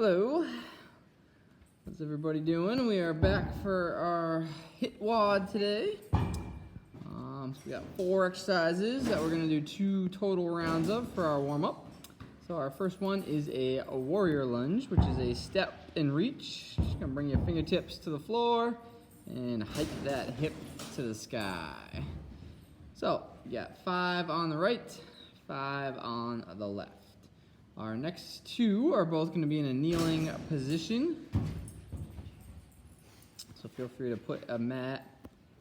Hello, how's everybody doing? We are back for our Hitt WOD today. So we got 4 exercises that we're going to do 2 total rounds of for our warm-up. So our first one is a warrior lunge, which is a step and reach. Just going to bring your fingertips to the floor and hike that hip to the sky. So you got 5 on the right, 5 on the left. Our next 2 are both going to be in a kneeling position. So feel free to put a mat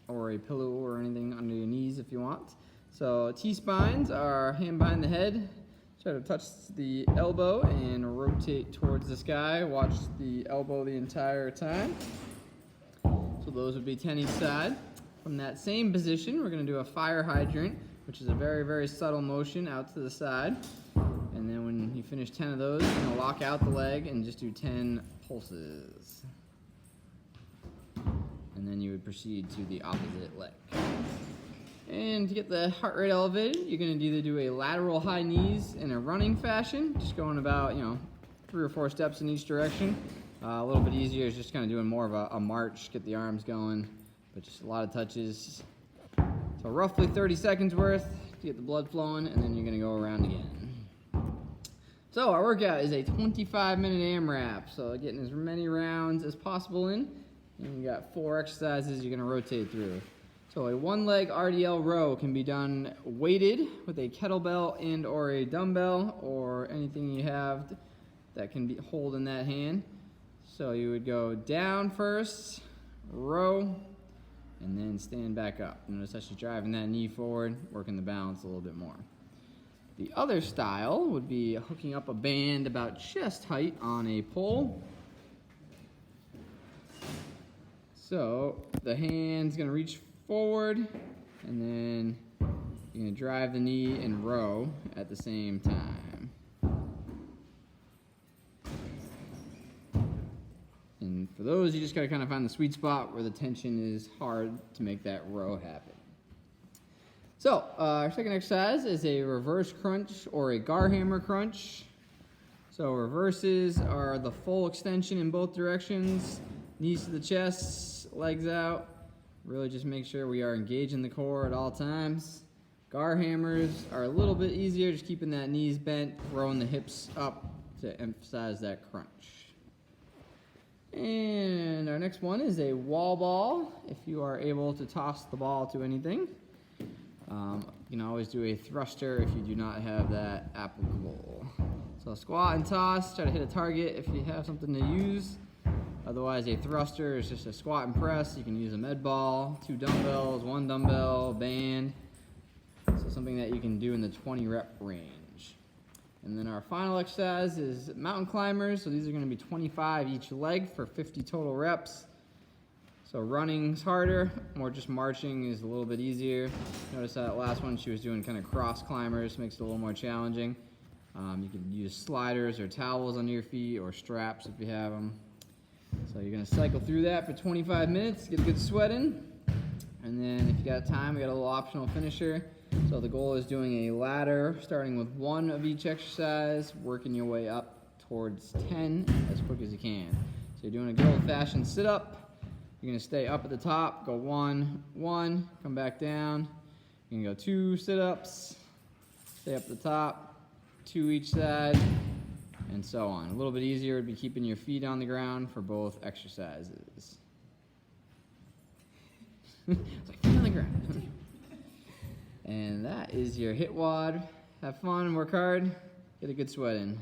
or a pillow or anything under your knees if you want. So T-spines are hand behind the head. Try to touch the elbow and rotate towards the sky. Watch the elbow the entire time. So those would be 10 each side. From that same position, we're going to do a fire hydrant, which is a very, very subtle motion out to the side. And then when you finish 10 of those, you're going to lock out the leg and just do 10 pulses. And then you would proceed to the opposite leg. And to get the heart rate elevated, you're going to either do a lateral high knees in a running fashion, just going about, 3 or 4 steps in each direction. A little bit easier is just kind of doing more of a march, get the arms going, but just a lot of touches. So roughly 30 seconds worth to get the blood flowing, and then you're going to go around again. So our workout is a 25-minute AMRAP, so getting as many rounds as possible in. And you got 4 exercises you're going to rotate through. So a 1-leg RDL row can be done weighted with a kettlebell and or a dumbbell or anything you have that can be hold in that hand. So you would go down first, row, and then stand back up. Notice how she's driving that knee forward, working the balance a little bit more. The other style would be hooking up a band about chest height on a pole. So the hand's going to reach forward, and then you're going to drive the knee and row at the same time. And for those, you just got to kind of find the sweet spot where the tension is hard to make that row happen. So, our second exercise is a reverse crunch or a gar hammer crunch. So reverses are the full extension in both directions, knees to the chest, legs out. Really just make sure we are engaging the core at all times. Gar hammers are a little bit easier, just keeping that knees bent, throwing the hips up to emphasize that crunch. And our next one is a wall ball, if you are able to toss the ball to anything. You can always do a thruster if you do not have that applicable. So squat and toss, try to hit a target if you have something to use. Otherwise, a thruster is just a squat and press. You can use a med ball, 2 dumbbells, 1 dumbbell, band. So something that you can do in the 20 rep range. And then our final exercise is mountain climbers. So these are going to be 25 each leg for 50 total reps. So running's harder, or just marching is a little bit easier. Notice that last one she was doing kind of cross climbers, makes it a little more challenging. You can use sliders or towels under your feet or straps if you have them. So you're going to cycle through that for 25 minutes, get a good sweat in. And then if you got time, we got a little optional finisher. So the goal is doing a ladder, starting with 1 of each exercise, working your way up towards 10 as quick as you can. So you're doing a good old-fashioned sit-up. You're going to stay up at the top, go 1, 1, come back down. You're going to go 2 sit-ups, stay up at the top, 2 each side, and so on. A little bit easier would be keeping your feet on the ground for both exercises. It's like feet on the ground. And that is your Hitt WOD. Have fun, work hard, get a good sweat in.